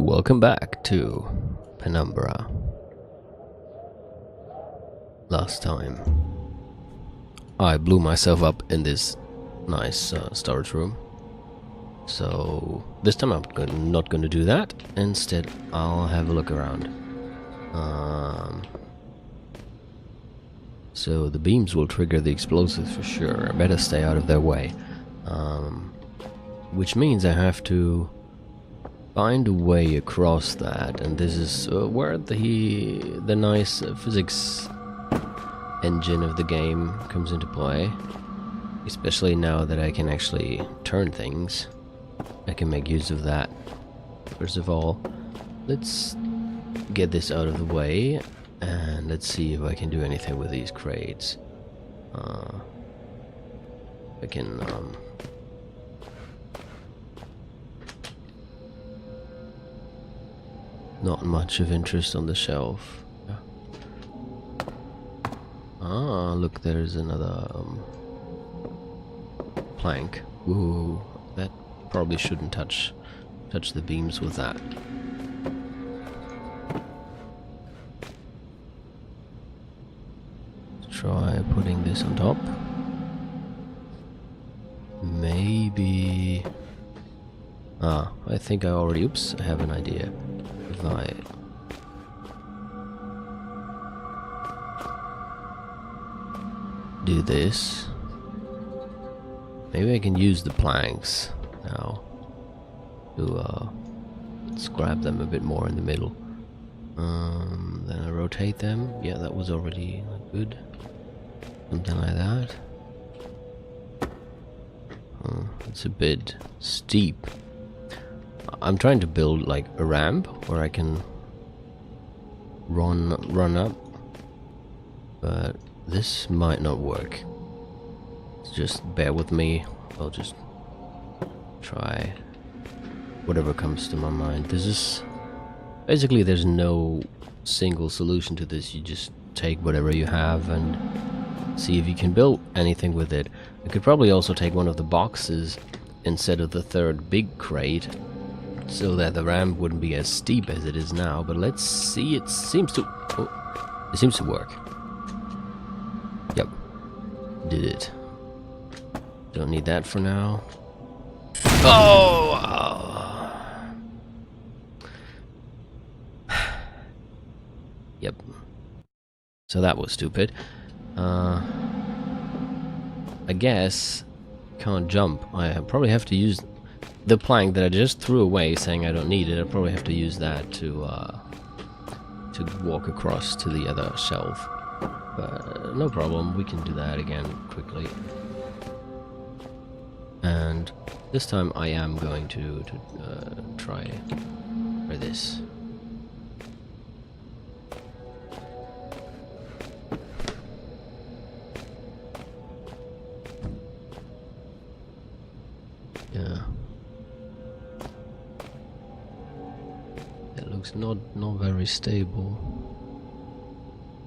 Welcome back to Penumbra. Last time I blew myself up in this nice storage room. So this time I'm not going to do that. Instead I'll have a look around. So the beams will trigger the explosives for sure. I better stay out of their way. Which means I have to find a way across that, and this is where the nice physics engine of the game comes into play. Especially now that I can actually turn things, I can make use of that. First of all, let's get this out of the way, and let's see if I can do anything with these crates. I can not much of interest on the shelf. Yeah. Ah, look, there's another plank. Ooh, that probably shouldn't touch the beams with that. Let's try putting this on top. Maybe. I think I already. Oops, I have an idea. If I do this, maybe I can use the planks now to let's grab them a bit more in the middle. Then I rotate them. Yeah, that was already good. Something like that. It's a bit steep. I'm trying to build like a ramp where I can run up, but this might not work. Just bear with me. I'll just try whatever comes to my mind. This is basically, there's no single solution to this. You just take whatever you have and see if you can build anything with it. I could probably also take one of the boxes instead of the third big crate, so that the ramp wouldn't be as steep as it is now. But let's see. It seems to work. Yep, did it. Don't need that for now. Yep. So that was stupid. I guess can't jump. I probably have to use the plank that I just threw away, saying I don't need it. I probably have to use that to walk across to the other shelf. But no problem, we can do that again quickly. And this time I am going to try this. Yeah. It looks not very stable,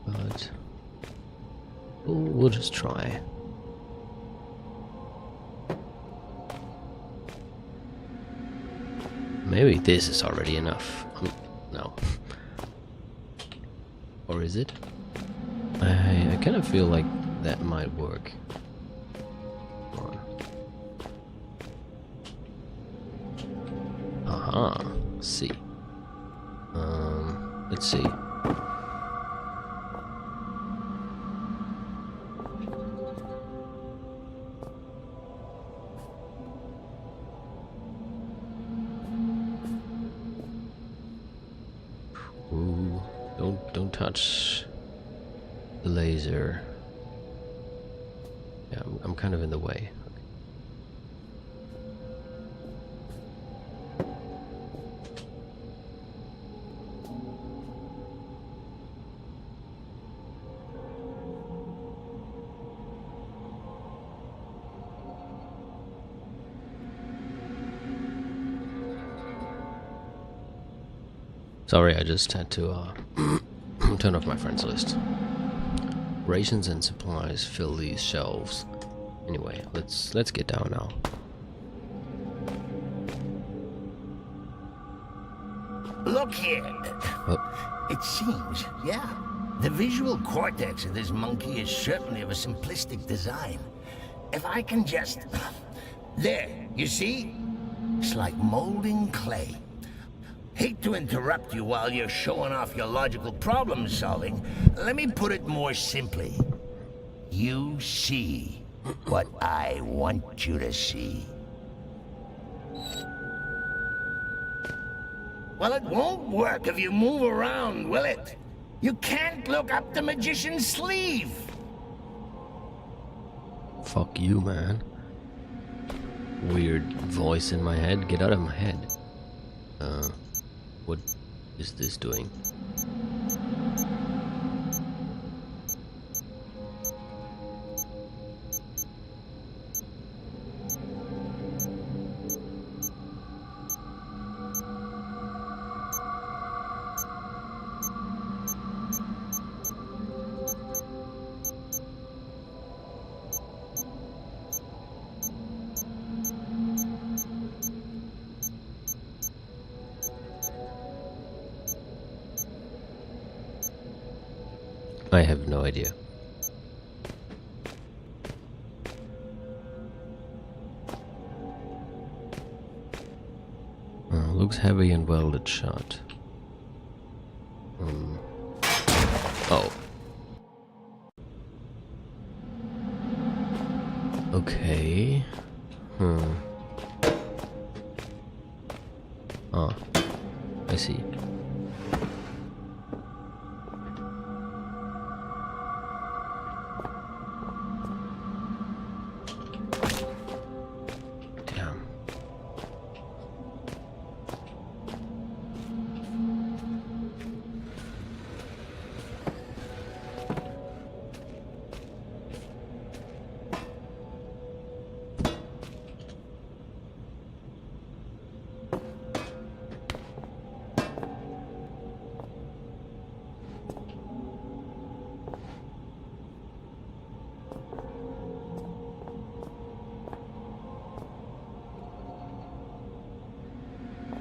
but we'll just try. Maybe this is already enough. No. Or is it? I kind of feel like that might work. Aha, see. Let's see. Ooh, don't touch the laser. Yeah, I'm kind of in the way. Sorry, I just had to turn off my friends list. Rations and supplies fill these shelves. Anyway, let's get down now. Look here. Oh, It seems, yeah. The visual cortex of this monkey is certainly of a simplistic design. If I can just... There, you see? It's like molding clay. Hate to interrupt you while you're showing off your logical problem solving. Let me put it more simply. You see what I want you to see. Well, it won't work if you move around, will it? You can't look up the magician's sleeve. fuck you, man. Weird voice in my head. Get out of my head. What is this doing? I have no idea. Looks heavy and welded shut. Oh. Okay. Ah. I see. Damn.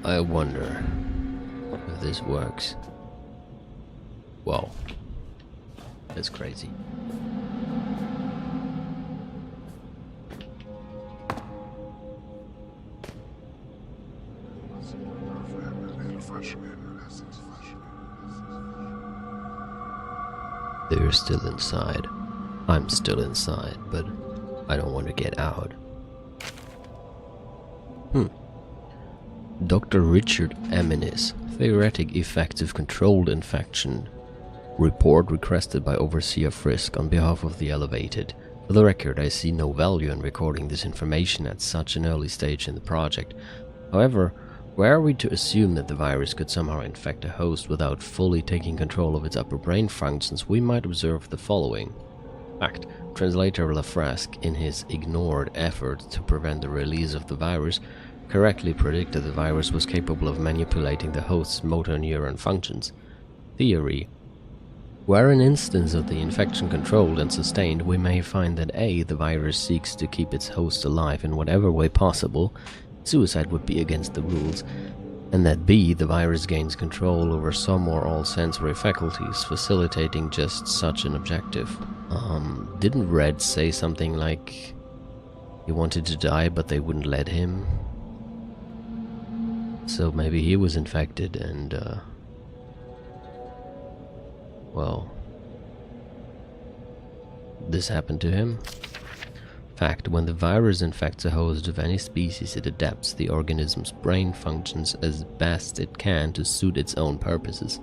I wonder if this works. Whoa. That's crazy. They're still inside. I'm still inside, but I don't want to get out. Dr. Richard Eminis, theoretic effects of controlled infection. Report requested by Overseer Frisk on behalf of the Elevated. For the record, I see no value in recording this information at such an early stage in the project. However, were we to assume that the virus could somehow infect a host without fully taking control of its upper brain functions, we might observe the following. Fact: Translator Lafresque, in his ignored effort to prevent the release of the virus, correctly predicted the virus was capable of manipulating the host's motor neuron functions. Theory: were an instance of the infection controlled and sustained, we may find that A. the virus seeks to keep its host alive in whatever way possible, suicide would be against the rules, and that B. the virus gains control over some or all sensory faculties, facilitating just such an objective. Didn't Red say something like he wanted to die but they wouldn't let him? So maybe he was infected and, well, this happened to him. Fact: when the virus infects a host of any species, it adapts the organism's brain functions as best it can to suit its own purposes.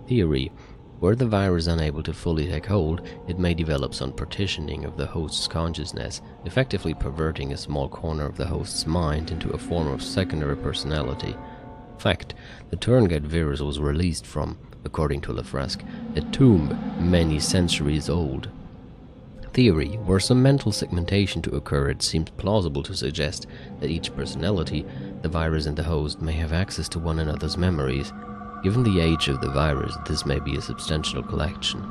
Theory: were the virus unable to fully take hold, it may develop some partitioning of the host's consciousness, effectively perverting a small corner of the host's mind into a form of secondary personality. Fact: the Turngate virus was released from, according to Lafresque, a tomb many centuries old. Theory: were some mental segmentation to occur, it seems plausible to suggest that each personality, the virus and the host, may have access to one another's memories. Given the age of the virus, this may be a substantial collection.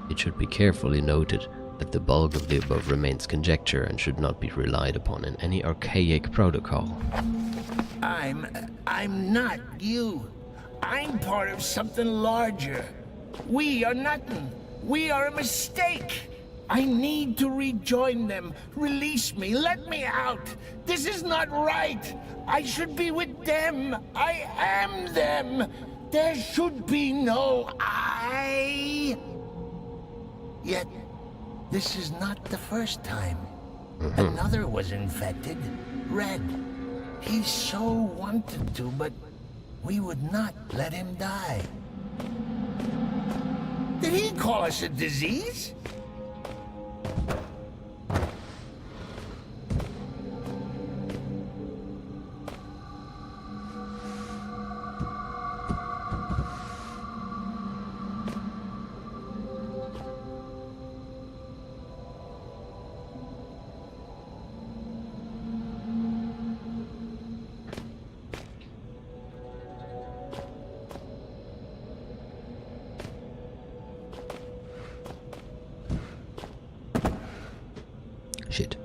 It should be carefully noted that the bulk of the above remains conjecture and should not be relied upon in any archaic protocol. I'm not you. I'm part of something larger. We are nothing. We are a mistake. I need to rejoin them. Release me. Let me out. This is not right. I should be with them. I am them. There should be no I. Yet, this is not the first time. Another was infected. Red. He so wanted to, but we would not let him die. Did he call us a disease? Shit.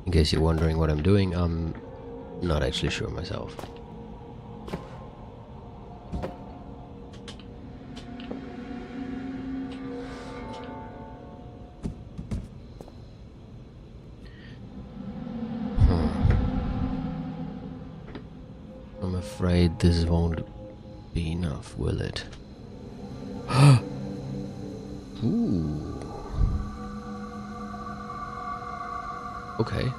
In case you're wondering what I'm doing, I'm not actually sure myself. I'm afraid this won't be enough, will it? Ooh. Okay.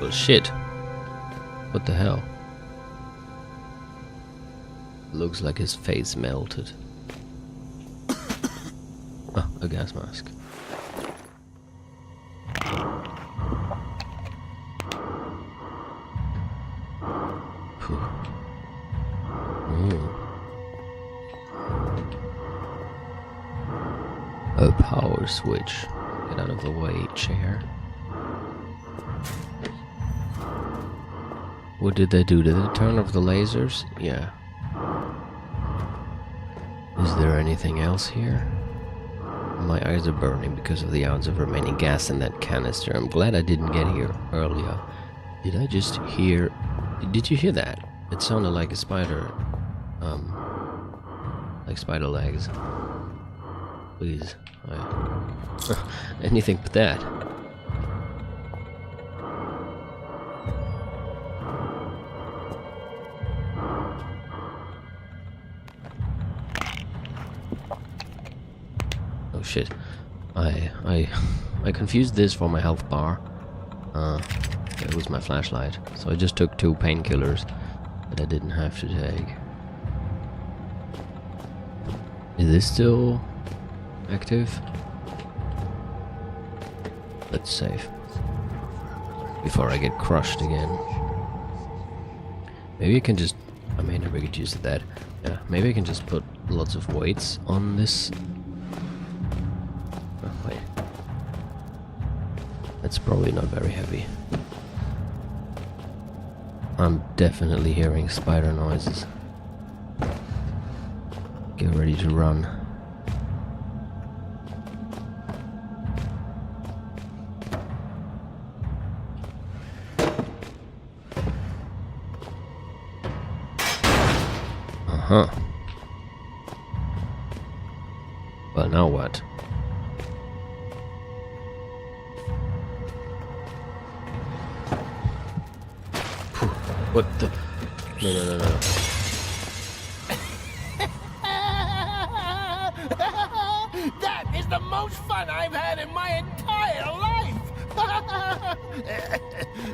Well, shit. What the hell? Looks like his face melted. Ah, a gas mask. A power switch. Get out of the way, chair. What did they do? Did they turn off the lasers? Yeah. Is there anything else here? My eyes are burning because of the ounce of remaining gas in that canister. I'm glad I didn't get here earlier. Did I just hear... Did you hear that? It sounded like a spider. Like spider legs. Please. Anything but that. Oh shit. I confused this for my health bar. It was my flashlight. So I just took 2 painkillers that I didn't have to take. Is this still active? Let's save before I get crushed again. Maybe I can just... I may never get used to that. Yeah, maybe I can just put lots of weights on this. Oh, wait. That's probably not very heavy. I'm definitely hearing spider noises. Get ready to run. Uh-huh. Well, now what? What the? No. That is the most fun I've had in my entire life!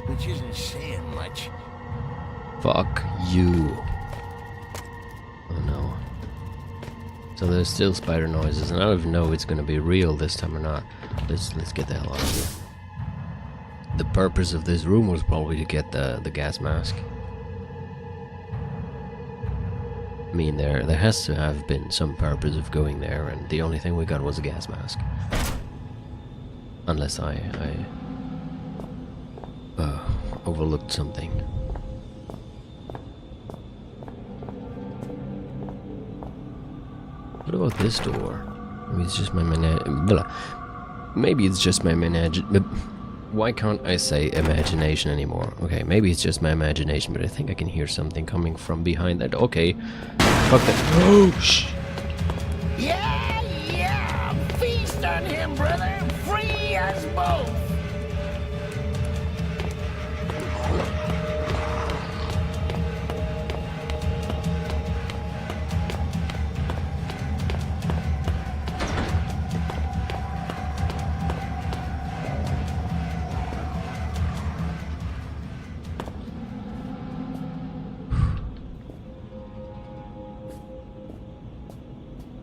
Which isn't saying much. Fuck you. Oh no. So there's still spider noises, and I don't even know if it's gonna be real this time or not. Let's get the hell out of here. The purpose of this room was probably to get the gas mask. I mean, there has to have been some purpose of going there, and the only thing we got was a gas mask. Unless I overlooked something. What about this door? Maybe it's just my Maybe it's just my Why can't I say imagination anymore? Okay, maybe it's just my imagination, but I think I can hear something coming from behind that. Okay. Fuck that. Oh, shh. Yeah, yeah! Feast on him, brother! Free us both!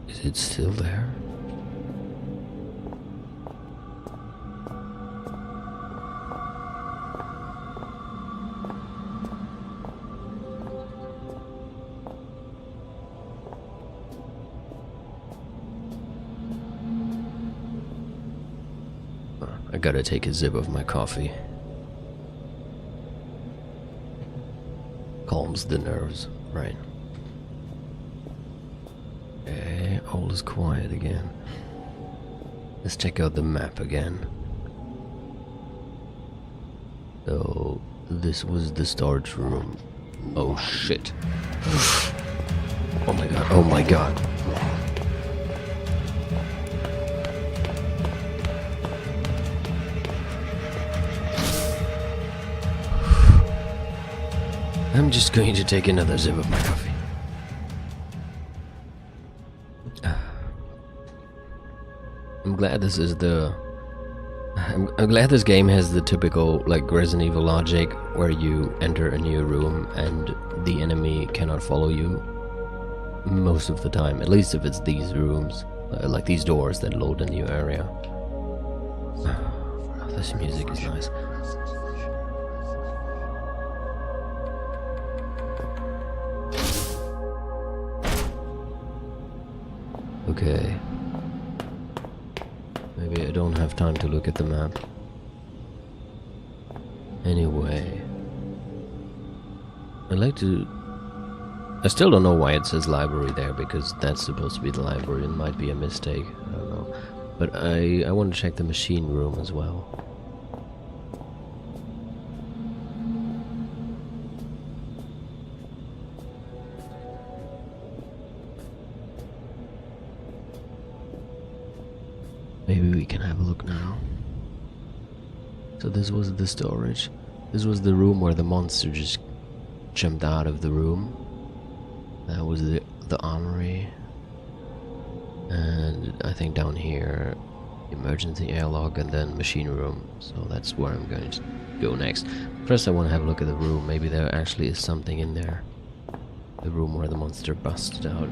Is it still there? I gotta take a sip of my coffee. Calms the nerves, right? Okay, all is quiet again. Let's check out the map again. So, this was the storage room. Oh shit. Oh my god, oh my god. I'm just going to take another sip of my coffee. I'm glad this is the... I'm glad this game has the typical, like, Resident Evil logic where you enter a new room and the enemy cannot follow you most of the time. At least if it's these rooms, like these doors that load a new area. This music is nice. Okay. Maybe I don't have time to look at the map. Anyway. I'd like to... I still don't know why it says library there, because that's supposed to be the library. It might be a mistake. I don't know. But I want to check the machine room as well. Maybe we can have a look now. So this was the storage. This was the room where the monster just jumped out of the room. That was the armory. And I think down here, emergency airlock and then machine room. So that's where I'm going to go next. First I want to have a look at the room. Maybe there actually is something in there. The room where the monster busted out.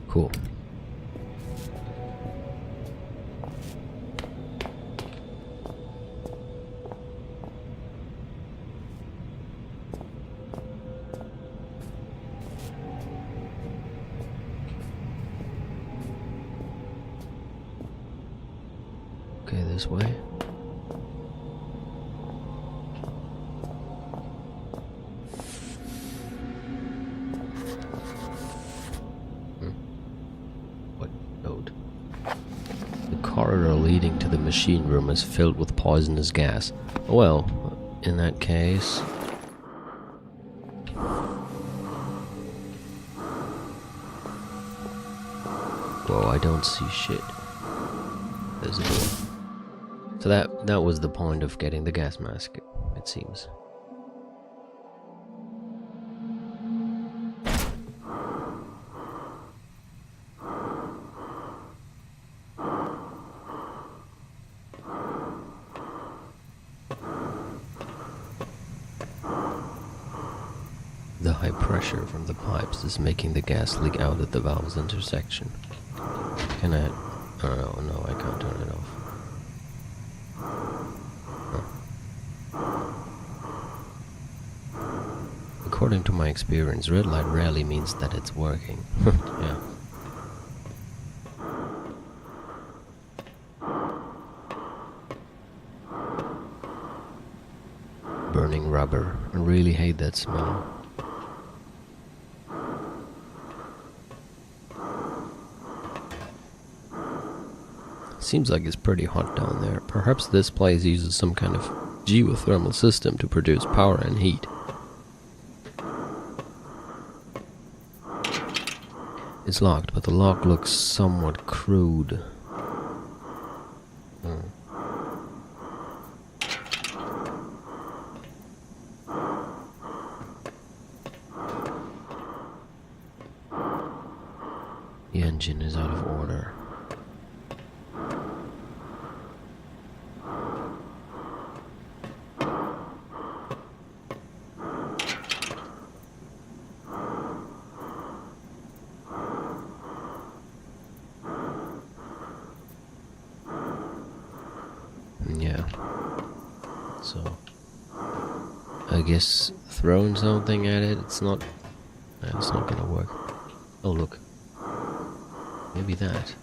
Cool. Okay, this way. Corridor leading to the machine room is filled with poisonous gas. Well, in that case... Whoa, I don't see shit. There's a door. So that was the point of getting the gas mask, it seems. The high pressure from the pipes is making the gas leak out at the valve's intersection. Can I... Oh no, I can't turn it off. according to my experience, red light rarely means that it's working. Yeah. Burning rubber. I really hate that smell. Seems like it's pretty hot down there. Perhaps this place uses some kind of geothermal system to produce power and heat. It's locked, but the lock looks somewhat crude. The engine is out of order. Yeah. So I guess throwing something at it, it's not gonna work. Oh look. Maybe that.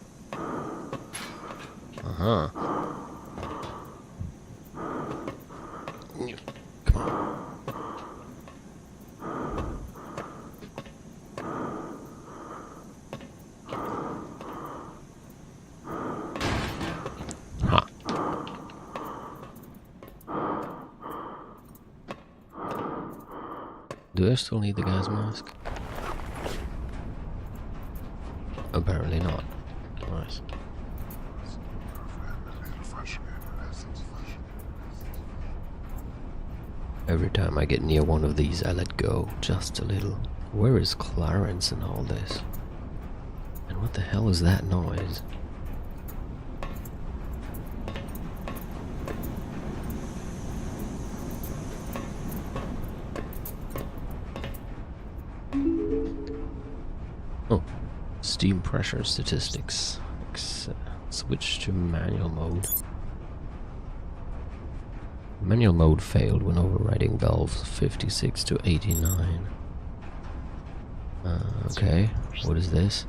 Uh-huh. Come on. Ha. Do I still need the gas mask? Apparently not. Nice. Every time I get near one of these, I let go just a little. Where is Clarence in all this? And what the hell is that noise? Oh. Steam pressure statistics. Switch to manual mode. Manual mode failed when overriding valves 56 to 89. Okay, what is this?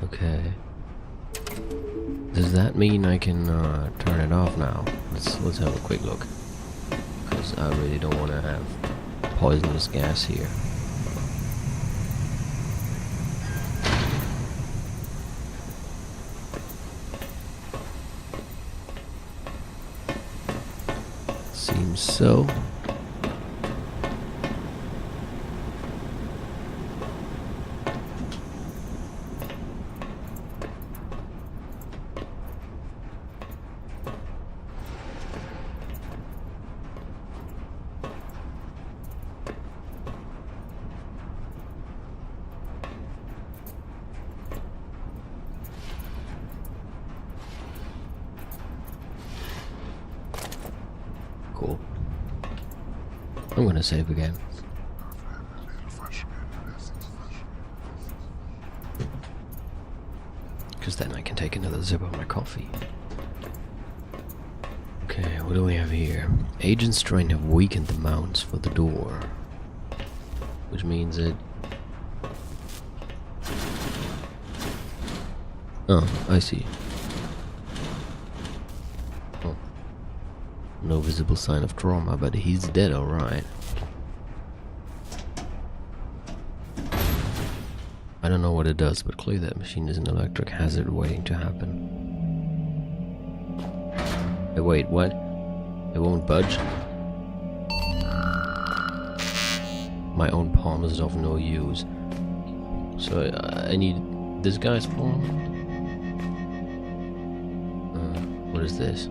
Okay. Does that mean I can turn it off now? Let's have a quick look. Because I really don't want to have poisonous gas here. Seems so. Cool. I'm gonna save again. Because then I can take another sip of my coffee. Okay, what do we have here? Agent strain have weakened the mounts for the door. Which means it... Oh, I see. Oh. No visible sign of trauma, but he's dead, alright. I don't know what it does, but clearly that machine is an electric hazard waiting to happen. Hey, wait, what? It won't budge? My own palm is of no use. So I need this guy's palm? What is this?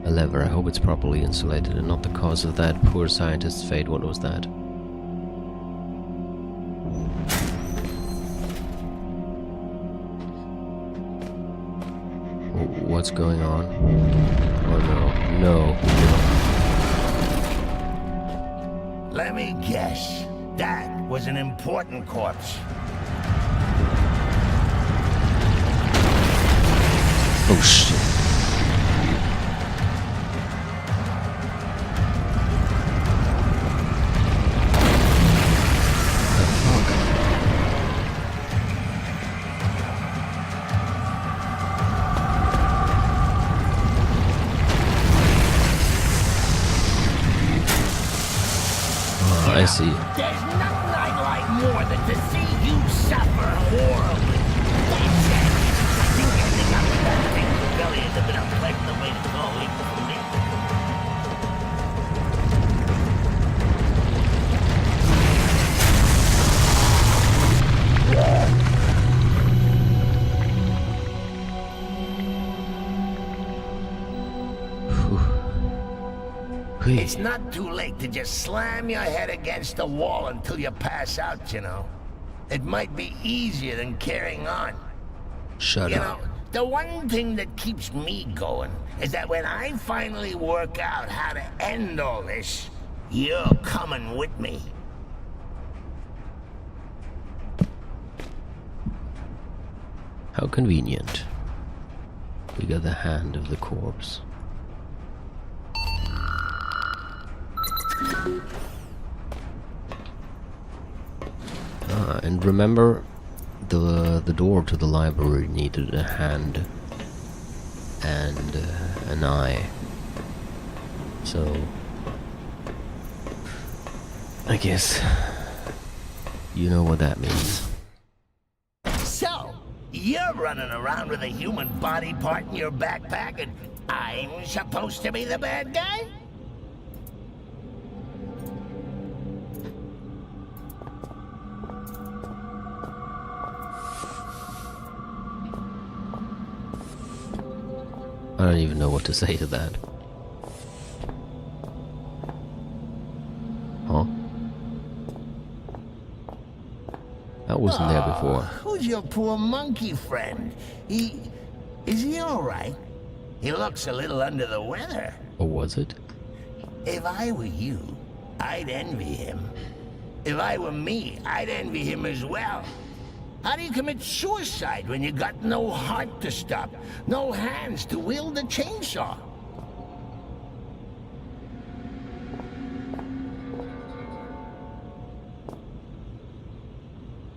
A lever. I hope it's properly insulated and not the cause of that poor scientist's fate. What was that? What's going on? Oh no, no. Let me guess. That was an important corpse. Oh shit. The fuck? Oh, I see. There's nothing I'd like more than to see you suffer horribly. That's it. I think ending up with that thing in the belly is a bit unpleasant way to go, even for me. It's not too late to just slam your head against the wall until you pass out, you know. It might be easier than carrying on. Shut You up. know, the one thing that keeps me going is that when I finally work out how to end all this, you're coming with me. How convenient. We got the hand of the corpse. And remember, the door to the library needed a hand and an eye. So I guess you know what that means. So, you're running around with a human body part in your backpack and I'm supposed to be the bad guy? I don't even know what to say to that. Huh? That wasn't there before. Who's your poor monkey friend? Is he alright? He looks a little under the weather. Or was it? If I were you, I'd envy him. If I were me, I'd envy him as well. How do you commit suicide when you got no heart to stop, no hands to wield a chainsaw?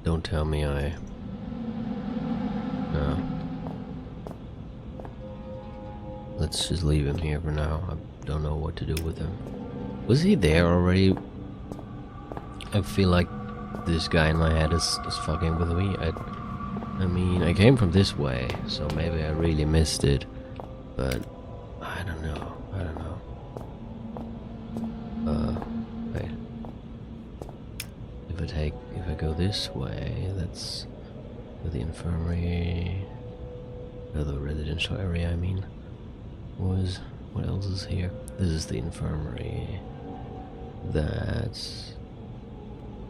Don't tell me I... No. Let's just leave him here for now. I don't know what to do with him. Was he there already? I feel like this guy in my head is fucking with me. I mean, I came from this way, so maybe I really missed it. But I don't know. Wait. If I go this way, that's where the infirmary, or the residential area, I mean, was. What else is here? This is the infirmary. That's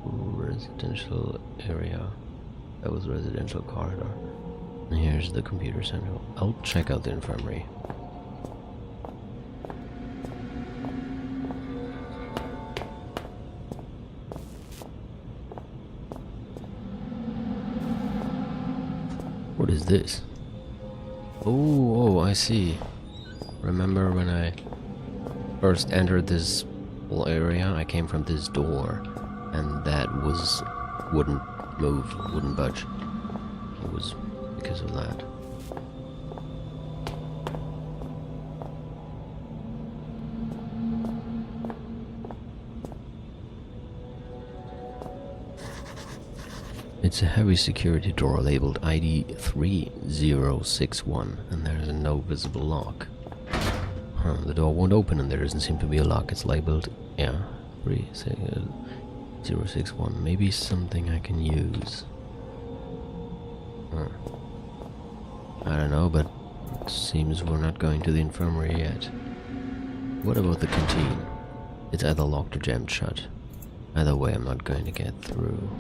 residential area. That was residential corridor. And here's the computer center. I'll check out the infirmary. What is this? Oh, I see. Remember when I first entered this whole area, I came from this door, and that wouldn't move, wouldn't budge. It was because of that. It's a heavy security door labeled ID 3061, and there's no visible lock. The door won't open and there doesn't seem to be a lock. It's labeled, yeah, 3061. Maybe something I can use. I don't know, but it seems we're not going to the infirmary yet. What about the canteen? It's either locked or jammed shut. Either way, I'm not going to get through.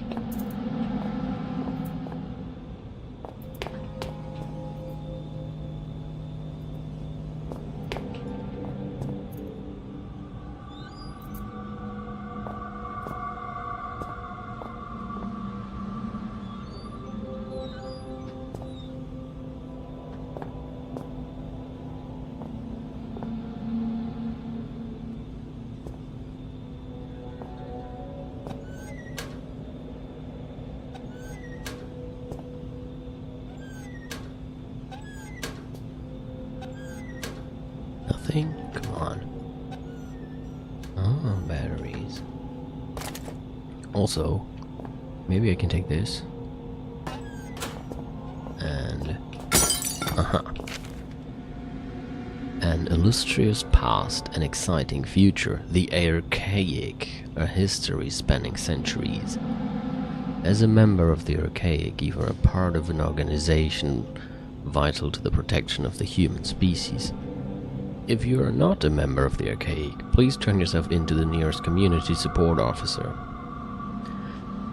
thing? Come on. Oh, batteries. Also, maybe I can take this. And... An illustrious past, an exciting future, the archaic, a history spanning centuries. As a member of the archaic, you are a part of an organization vital to the protection of the human species. If you are not a member of the archaic, please turn yourself into the nearest community support officer.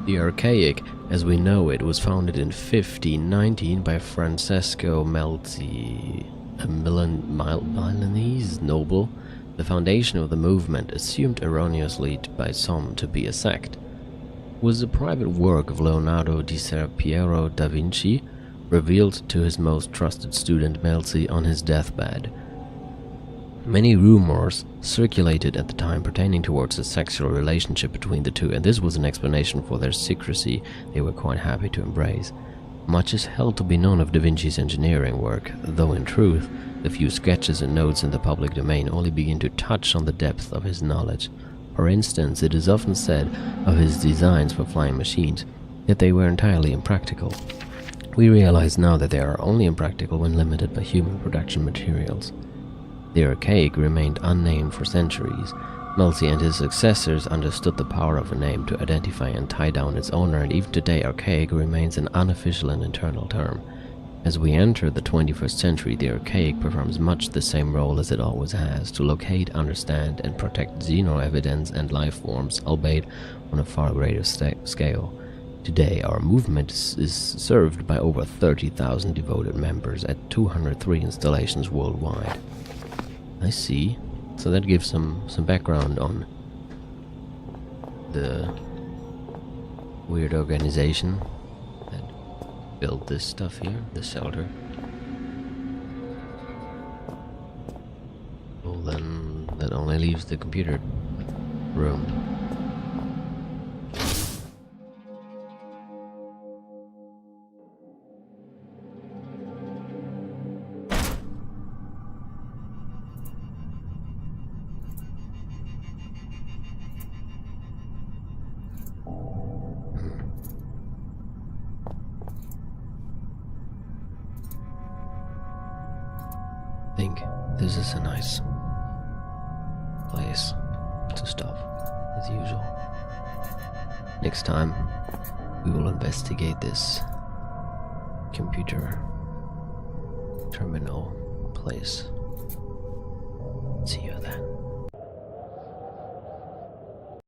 The archaic, as we know it, was founded in 1519 by Francesco Melzi, a Milanese noble. The foundation of the movement, assumed erroneously by some to be a sect, was a private work of Leonardo di Ser Piero da Vinci, revealed to his most trusted student Melzi on his deathbed. Many rumors circulated at the time pertaining towards a sexual relationship between the two, and this was an explanation for their secrecy they were quite happy to embrace. Much is held to be known of Da Vinci's engineering work, though in truth, the few sketches and notes in the public domain only begin to touch on the depth of his knowledge. For instance, it is often said of his designs for flying machines that they were entirely impractical. We realize now that they are only impractical when limited by human production materials. The archaic remained unnamed for centuries. Melzi and his successors understood the power of a name to identify and tie down its owner, and even today archaic remains an unofficial and internal term. As we enter the 21st century, the archaic performs much the same role as it always has, to locate, understand, and protect xeno-evidence and life forms, albeit on a far greater scale. Today, our movement is served by over 30,000 devoted members at 203 installations worldwide. I see. So that gives some background on the weird organization that built this stuff here, the shelter. Well, then that only leaves the computer room. I think this is a nice place to stop, as usual. Next time, we will investigate this computer terminal place. See you then.